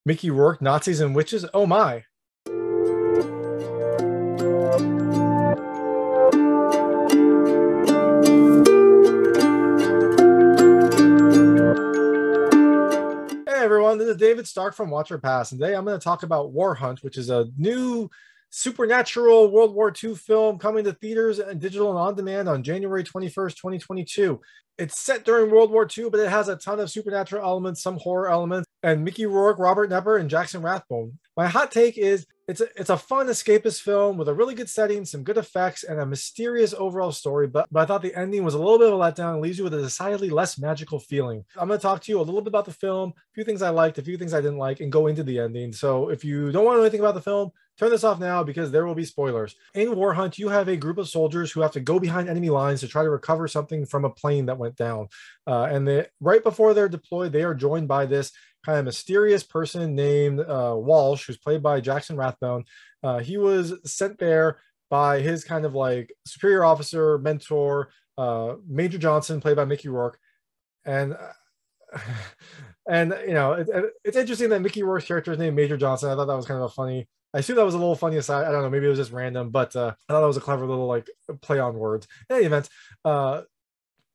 Mickey Rourke, Nazis and witches. Oh my. Hey everyone, this is David Stark from Watcher Pass, and today I'm going to talk about Warhunt, which is a new supernatural World War II film coming to theaters and digital and on demand on January 21st, 2022. It's set during World War II, but it has a ton of supernatural elements, some horror elements, and Mickey Rourke, Robert Knepper, and Jackson Rathbone. My hot take is it's a fun escapist film with a really good setting, some good effects, and a mysterious overall story. But I thought the ending was a little bit of a letdown and leaves you with a decidedly less magical feeling. I'm going to talk to you a little bit about the film, a few things I liked, a few things I didn't like, and go into the ending. So if you don't want to know anything about the film, turn this off now because there will be spoilers. In Warhunt, you have a group of soldiers who have to go behind enemy lines to try to recover something from a plane that went down. Right before they're deployed, they are joined by this kind of mysterious person named Walsh, who's played by Jackson Rathbone. He was sent there by his kind of like superior officer, mentor, Major Johnson, played by Mickey Rourke. And and you know, it's interesting that Mickey Rourke's character is named Major Johnson. I thought that was kind of a funny. I assume that was a little funny aside. I don't know. Maybe it was just random, but I thought that was a clever little like play on words. In any event,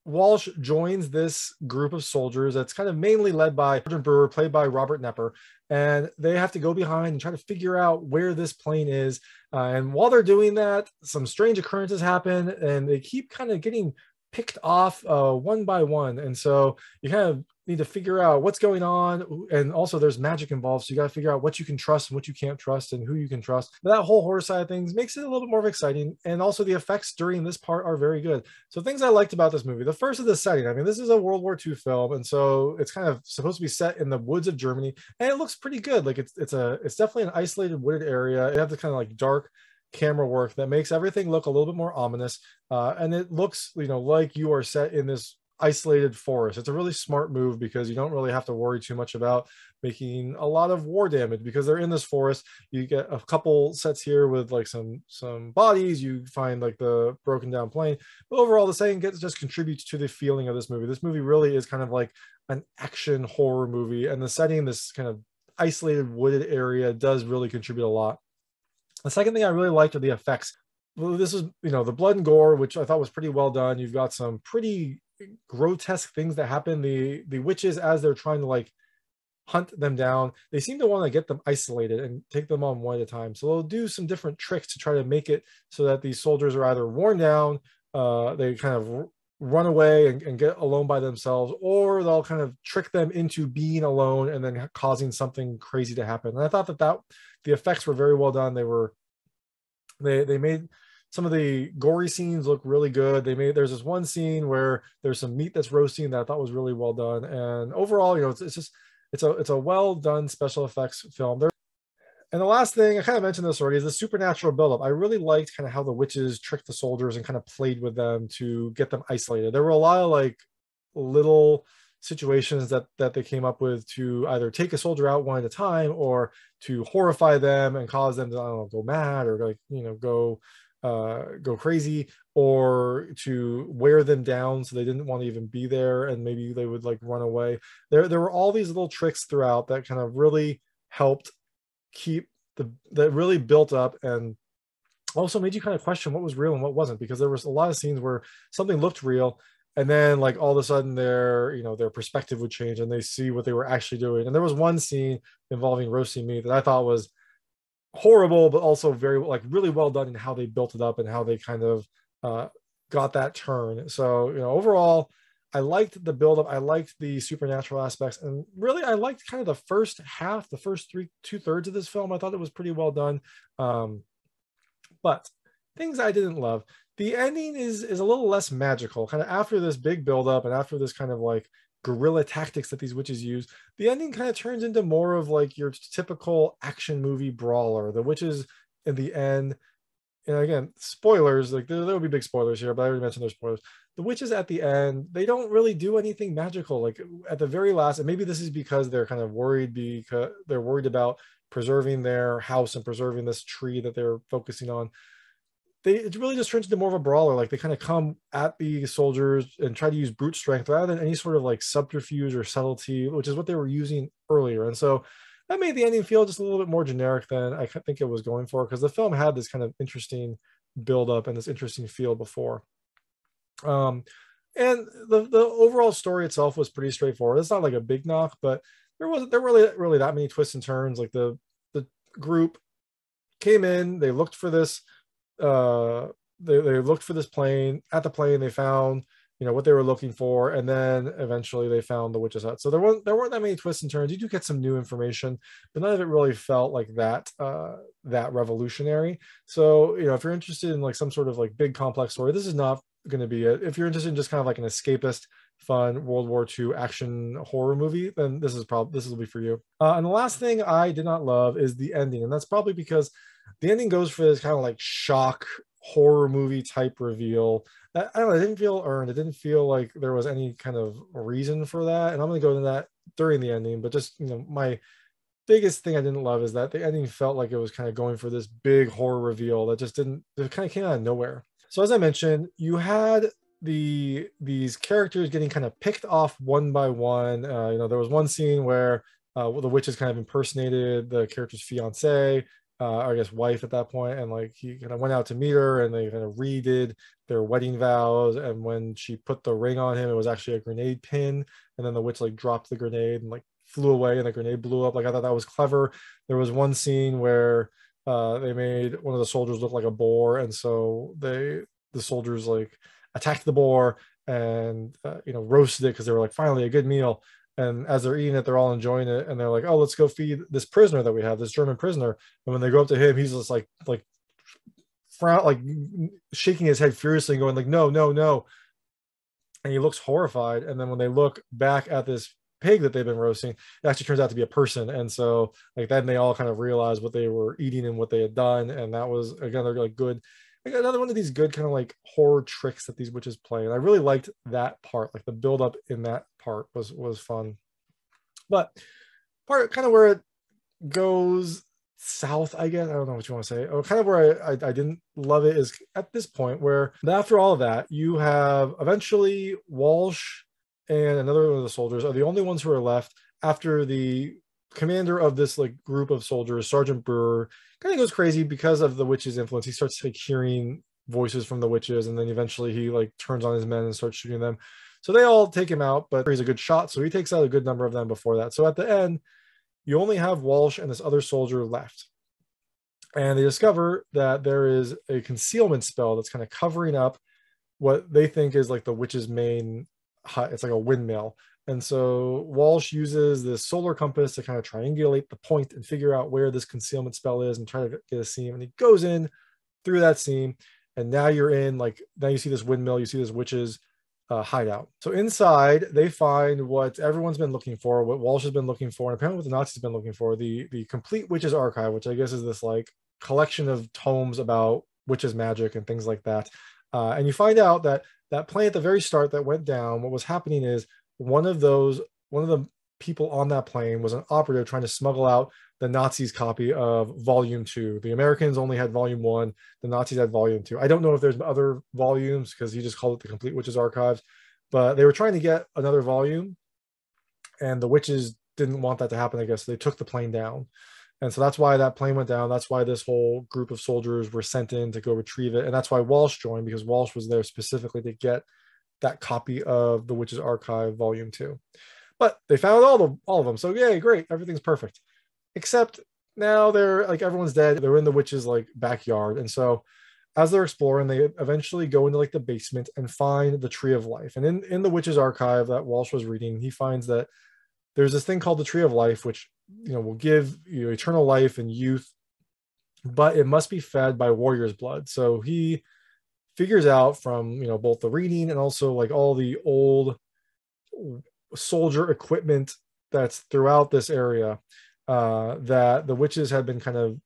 Walsh joins this group of soldiers that's kind of mainly led by Sergeant Brewer, played by Robert Knepper, and they have to go behind and try to figure out where this plane is. And while they're doing that, some strange occurrences happen, and they keep kind of getting picked off one by one. And so you kind of need to figure out what's going on. And also there's magic involved. So you got to figure out what you can trust and what you can't trust and who you can trust. But that whole horror side of things makes it a little bit more exciting. And also the effects during this part are very good. So things I liked about this movie, the first is the setting. I mean, this is a World War II film. And so it's kind of supposed to be set in the woods of Germany. And it looks pretty good. Like it's definitely an isolated wooded area. It has the kind of like dark camera work that makes everything look a little bit more ominous, and it looks, you know, like you are set in this isolated forest. It's a really smart move because you don't really have to worry too much about making a lot of war damage because they're in this forest. You get a couple sets here with like some bodies, you find like the broken down plane, but overall the setting just contributes to the feeling of this movie. This movie really is kind of like an action horror movie, and the setting, this kind of isolated wooded area, does really contribute a lot. The second thing I really liked are the effects. Well, this is, you know, the blood and gore, which I thought was pretty well done. You've got some pretty grotesque things that happen. The witches, as they're trying to like hunt them down, they seem to want to get them isolated and take them on one at a time. So they'll do some different tricks to try to make it so that these soldiers are either worn down, they kind of run away and get alone by themselves, or they'll kind of trick them into being alone and then causing something crazy to happen. And I thought that the effects were very well done. They made some of the gory scenes look really good. There's this one scene where there's some meat that's roasting that I thought was really well done. And overall, you know, it's a well done special effects film. And the last thing, I kind of mentioned this already, is the supernatural buildup. I really liked kind of how the witches tricked the soldiers and kind of played with them to get them isolated. There were a lot of like little situations that they came up with to either take a soldier out one at a time or to horrify them and cause them to, I don't know, go mad or like, you know, go crazy, or to wear them down so they didn't want to even be there and maybe they would like run away. There were all these little tricks throughout that kind of really helped keep that really built up, and also made you kind of question what was real and what wasn't, because there was a lot of scenes where something looked real and then like all of a sudden their perspective would change and they see what they were actually doing. And there was one scene involving roasting meat that I thought was horrible, but also very like really well done in how they built it up and how they kind of got that turn. So, you know, overall I liked the buildup. I liked the supernatural aspects, and really I liked kind of the first half, the first two-thirds of this film. I thought it was pretty well done. But things I didn't love. The ending is a little less magical. Kind of after this big buildup and after this kind of like guerrilla tactics that these witches use, the ending kind of turns into more of like your typical action movie brawler. The witches in the end, and again, spoilers, like there will be big spoilers here, but I already mentioned there's spoilers. The witches at the end, they don't really do anything magical. Like at the very last, and maybe this is because they're kind of worried, because they're worried about preserving their house and preserving this tree that they're focusing on. It really just turns into more of a brawler. Like they kind of come at the soldiers and try to use brute strength rather than any sort of like subterfuge or subtlety, which is what they were using earlier. And so that made the ending feel just a little bit more generic than I think it was going for, because the film had this kind of interesting build up and this interesting feel before. And the overall story itself was pretty straightforward. It's not like a big knock, but there weren't really that many twists and turns. Like the group came in, they looked for this they looked for this plane. At the plane they found, you know, what they were looking for, and then eventually they found the witch's hut. So there weren't that many twists and turns. You do get some new information, but none of it really felt like that that revolutionary. So, you know, if you're interested in like some sort of like big complex story, this is not going to be it. If you're interested in just kind of like an escapist, fun World War II action horror movie, then this will be for you. And the last thing I did not love is the ending, and that's probably because the ending goes for this kind of like shock horror movie type reveal. I don't know, it didn't feel earned. It didn't feel like there was any kind of reason for that. And I'm going to go into that during the ending, but just, you know, my biggest thing I didn't love is that the ending felt like it was kind of going for this big horror reveal that just didn't, it kind of came out of nowhere. So as I mentioned, you had these characters getting kind of picked off one by one. You know, there was one scene where the witches kind of impersonated the character's fiance, or I guess wife at that point, and like he kind of went out to meet her, and they kind of redid their wedding vows. And when she put the ring on him, it was actually a grenade pin, and then the witch like dropped the grenade and like flew away, and the grenade blew up. Like I thought that was clever. There was one scene where they made one of the soldiers look like a boar, and so the soldiers like attacked the boar and you know, roasted it because they were like, finally a good meal. And as they're eating it, they're all enjoying it, and they're like, oh, let's go feed this prisoner that we have, this German prisoner. And when they go up to him, he's just like frown, like shaking his head furiously and going like, no, no, no. And he looks horrified. And then when they look back at this pig that they've been roasting, it actually turns out to be a person. And so like then they all kind of realized what they were eating and what they had done. And that was another like good, like another one of these good kind of like horror tricks that these witches play. And I really liked that part. Like the build up in that part was fun. But part kind of where it goes south, I guess, I don't know what you want to say, or kind of where I didn't love it, is at this point where after all of that, you have eventually Walsh and another one of the soldiers are the only ones who are left after the commander of this like group of soldiers, Sergeant Brewer, kind of goes crazy because of the witch's influence. He starts like hearing voices from the witches, and then eventually he like turns on his men and starts shooting them. So they all take him out, but he's a good shot, so he takes out a good number of them before that. So at the end, you only have Walsh and this other soldier left. And they discover that there is a concealment spell that's kind of covering up what they think is like the witch's main hut. It's like a windmill. And so Walsh uses this solar compass to kind of triangulate the point and figure out where this concealment spell is and try to get a seam. And he goes in through that seam. And now you're in, like, now you see this windmill, you see this witch's hideout. So inside, they find what everyone's been looking for, what Walsh has been looking for, and apparently what the Nazis have been looking for, the complete witches archive, which I guess is this like collection of tomes about witches magic and things like that. And you find out that that plane at the very start that went down, what was happening is one of the people on that plane was an operative trying to smuggle out the Nazis' copy of Volume 2. The Americans only had Volume 1. The Nazis had Volume 2. I don't know if there's other volumes because he just called it the Complete Witches Archives, but they were trying to get another volume, and the witches didn't want that to happen, I guess. So they took the plane down. And so that's why that plane went down. That's why this whole group of soldiers were sent in to go retrieve it. And that's why Walsh joined, because Walsh was there specifically to get that copy of the Witches Archive Volume 2. But they found all of them. So yay, great. Everything's perfect. Except now they're like, everyone's dead. They're in the witch's like backyard. And so as they're exploring, they eventually go into like the basement and find the Tree of Life. And in the witch's archive that Walsh was reading, he finds that there's this thing called the Tree of Life, which, you know, will give you eternal life and youth, but it must be fed by warrior's blood. So he figures out from, you know, both the reading and also like all the old soldier equipment that's throughout this area, that the witches have been kind of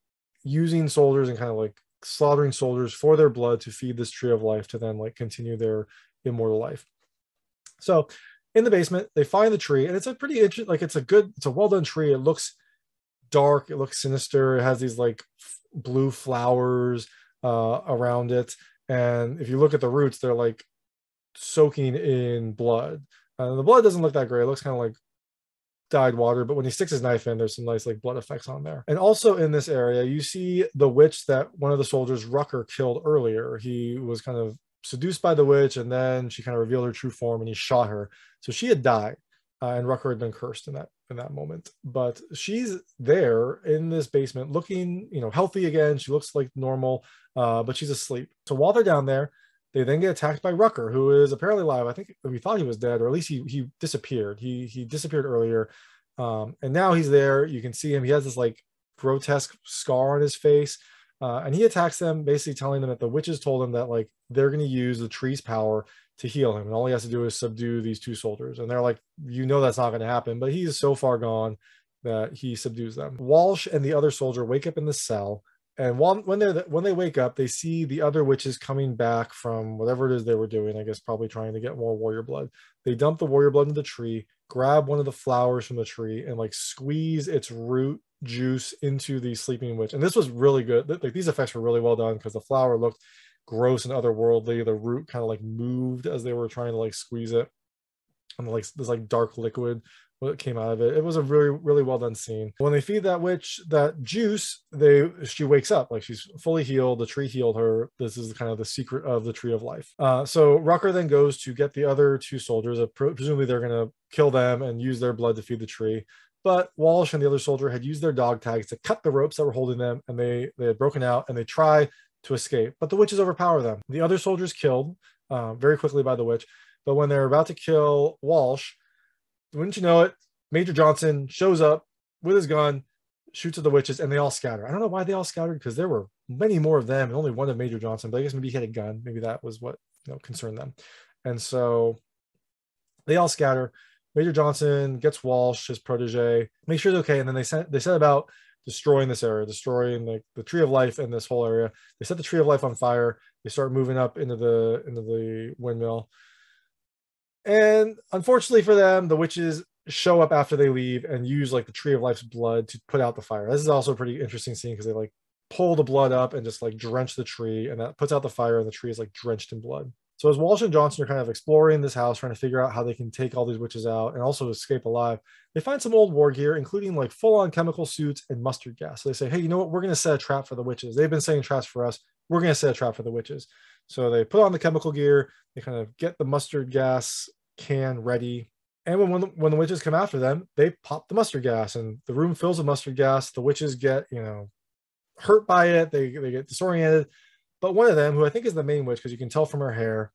using soldiers and kind of like slaughtering soldiers for their blood to feed this Tree of Life to then like continue their immortal life. So in the basement, they find the tree, and it's a pretty interesting, like it's a well done tree. It looks dark, it looks sinister. It has these like blue flowers around it, and if you look at the roots, they're like soaking in blood. The blood doesn't look that great. It looks kind of like dyed water, but when he sticks his knife in, there's some nice like blood effects on there. And also in this area, you see the witch that one of the soldiers, Rourke, killed earlier. He was kind of seduced by the witch, and then she kind of revealed her true form and he shot her. So she had died, and Rourke had been cursed in that moment. But she's there in this basement looking, healthy again. She looks like normal, but she's asleep. So while they're down there, they then get attacked by Rourke, who is apparently alive. I think we thought he was dead, or at least he disappeared. He disappeared earlier, and now he's there. You can see him. He has this like grotesque scar on his face, and he attacks them, basically telling them that the witches told him that like they're going to use the tree's power to heal him, and all he has to do is subdue these two soldiers. And they're like, that's not going to happen. But he's so far gone that he subdues them. Walsh and the other soldier wake up in the cell. And when they wake up, they see the other witches coming back from whatever it is they were doing. I guess probably trying to get more warrior blood. They dump the warrior blood into the tree, grab one of the flowers from the tree, and like squeeze its root juice into the sleeping witch. And this was really good. Like these effects were really well done because the flower looked gross and otherworldly. The root kind of like moved as they were trying to like squeeze it, and like this like dark liquid what came out of it. It was a really, really well done scene. When they feed that witch that juice, she wakes up, like she's fully healed. The tree healed her. This is kind of the secret of the tree of life. So Rourke then goes to get the other two soldiers. Presumably they're going to kill them and use their blood to feed the tree. But Walsh and the other soldier had used their dog tags to cut the ropes that were holding them, and they had broken out, and they try to escape. But the witches overpower them. The other soldiers killed very quickly by the witch. But when they're about to kill Walsh, wouldn't you know it, Major Johnson shows up with his gun, shoots at the witches, and they all scatter. I don't know why they all scattered, because there were many more of them and only one of Major Johnson, but I guess maybe he had a gun. Maybe that was what concerned them. And so they all scatter. Major Johnson gets Walsh, his protege, make sure it's okay, and then they set about destroying this area, destroying the tree of life in this whole area. They set the tree of life on fire. They start moving up into the windmill. And unfortunately for them, the witches show up after they leave and use like the tree of life's blood to put out the fire. This is also a pretty interesting scene because they like pull the blood up and just like drench the tree, and that puts out the fire, and the tree is like drenched in blood. So as Walsh and Johnson are kind of exploring this house, trying to figure out how they can take all these witches out and also escape alive, they find some old war gear, including like full-on chemical suits and mustard gas. So they say, hey, you know what? We're going to set a trap for the witches. They've been setting traps for us. We're going to set a trap for the witches. So they put on the chemical gear. They kind of get the mustard gas can ready. And when the witches come after them, they pop the mustard gas, and the room fills with mustard gas. The witches get, hurt by it. They get disoriented. But one of them, who I think is the main witch, because you can tell from her hair,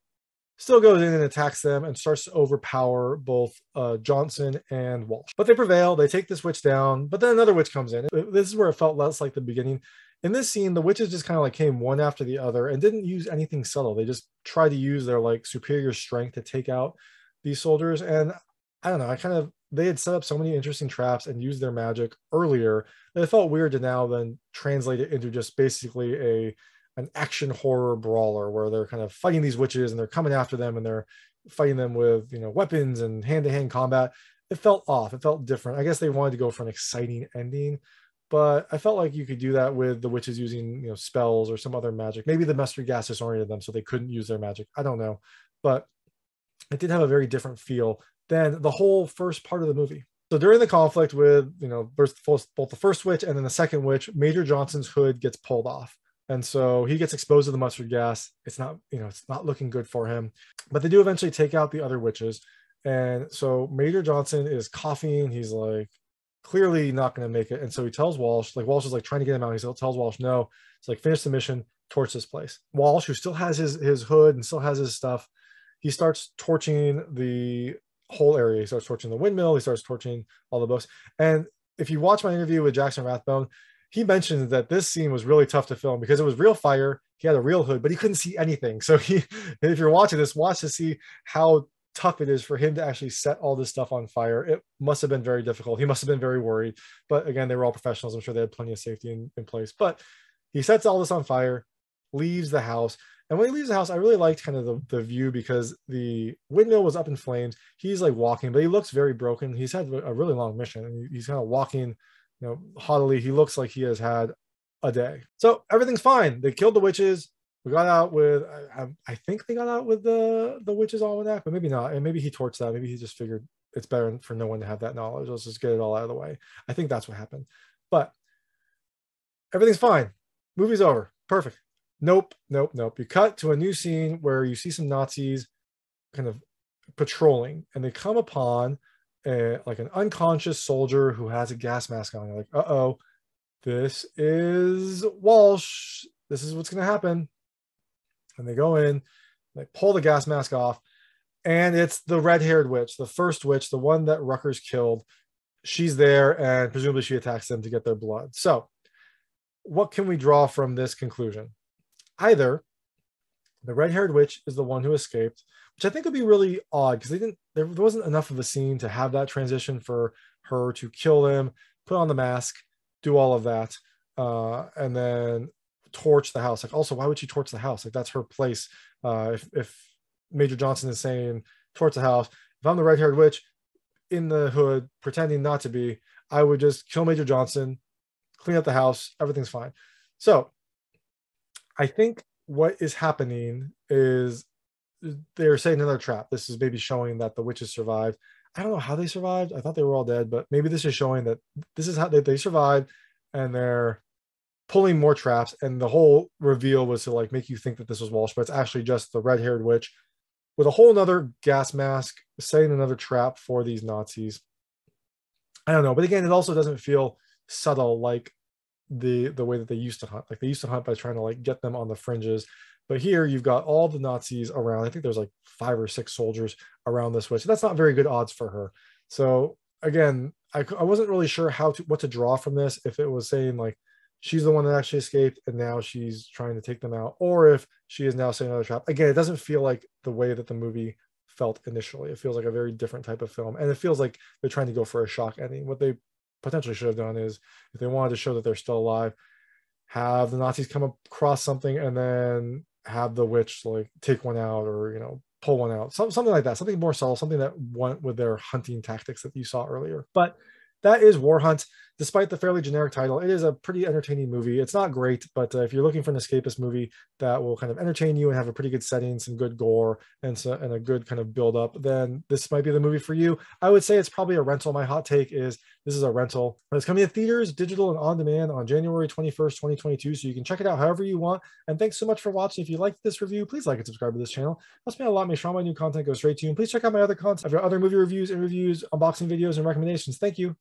still goes in and attacks them and starts to overpower both Johnson and Walsh. But they prevail. They take this witch down. But then another witch comes in. This is where it felt less like the beginning. In this scene, the witches just kind of like came one after the other and didn't use anything subtle. They just tried to use their like superior strength to take out these soldiers. And I don't know, they had set up so many interesting traps and used their magic earlier that it felt weird to now then translate it into just basically an action horror brawler where they're kind of fighting these witches and they're coming after them and they're fighting them with weapons and hand-to-hand combat. It felt off. It felt different. I guess they wanted to go for an exciting ending, but I felt like you could do that with the witches using spells or some other magic. Maybe the mustard gas disoriented them so they couldn't use their magic. I don't know, but it did have a very different feel than the whole first part of the movie. So during the conflict with both the first witch and then the second witch, Major Johnson's hood gets pulled off. And so he gets exposed to the mustard gas. It's not, it's not looking good for him. But they do eventually take out the other witches. And so Major Johnson is coughing. He's like clearly not going to make it. And so he tells Walsh, like Walsh is like trying to get him out. He tells Walsh, no, it's like finish the mission, torch this place. Walsh, who still has his hood and still has his stuff, he starts torching the whole area. He starts torching the windmill. He starts torching all the books. And if you watch my interview with Jackson Rathbone, he mentioned that this scene was really tough to film because it was real fire. He had a real hood, but he couldn't see anything. So if you're watching this, watch to see how tough it is for him to actually set all this stuff on fire. It must have been very difficult. He must have been very worried. But again, they were all professionals. I'm sure they had plenty of safety in place. But he sets all this on fire, leaves the house. And when he leaves the house, I really liked kind of the view because the windmill was up in flames. He's like walking, but he looks very broken. He's had a really long mission, and he's kind of walking, haughtily. He looks like he has had a day. So everything's fine. They killed the witches. We got out with, I think they got out with the witches almanac, but maybe not. And maybe he torched that. Maybe he just figured it's better for no one to have that knowledge. Let's just get it all out of the way. I think that's what happened. But everything's fine. Movie's over. Perfect. Nope. You cut to a new scene where you see some Nazis kind of patrolling, and they come upon like an unconscious soldier who has a gas mask on. You're like, uh-oh, this is Walsh. This is what's going to happen. And they go in, they pull the gas mask off, and it's the red-haired witch, the first witch, the one that Rutgers killed. She's there, and presumably she attacks them to get their blood. So what can we draw from this conclusion? Either the red-haired witch is the one who escaped, which I think would be really odd because there wasn't enough of a scene to have that transition for her to kill him, put on the mask, do all of that, and then torch the house. Like, also, why would she torch the house? Like, that's her place. If Major Johnson is saying torch the house, if I'm the red-haired witch in the hood pretending not to be, I would just kill Major Johnson, clean up the house, everything's fine. So I think what is happening is they're setting another trap. This is maybe showing that the witches survived. I don't know how they survived. I thought they were all dead, but maybe this is showing that this is how they survived, and they're pulling more traps. And the whole reveal was to like make you think that this was Walsh, but it's actually just the red-haired witch with a whole nother gas mask setting another trap for these Nazis. I don't know, but again, it also doesn't feel subtle like the way that they used to hunt. Like, they used to hunt by trying to like get them on the fringes, but here you've got all the Nazis around. I think there's like 5 or 6 soldiers around this witch. That's not very good odds for her. So again, I wasn't really sure what to draw from this, if it was saying like she's the one that actually escaped and now she's trying to take them out, or if she is now setting another trap. Again, it doesn't feel like the way that the movie felt initially. It feels like a very different type of film, and it feels like they're trying to go for a shock ending. What they potentially should have done is, if they wanted to show that they're still alive, have the Nazis come across something and then have the witch like take one out, or, you know, pull one out, something like that, something more subtle, something that went with their hunting tactics that you saw earlier. But that is Warhunt. Despite the fairly generic title, it is a pretty entertaining movie. It's not great, but if you're looking for an escapist movie that will kind of entertain you and have a pretty good setting, some good gore, and a good kind of build up, then this might be the movie for you. I would say it's probably a rental. My hot take is this is a rental. It's coming to theaters, digital, and on demand on January 21st, 2022. So you can check it out however you want. And thanks so much for watching. If you liked this review, please like and subscribe to this channel. Helps me out a lot. Make sure all my new content goes straight to you. And please check out my other content. I've got other movie reviews, interviews, unboxing videos, and recommendations. Thank you.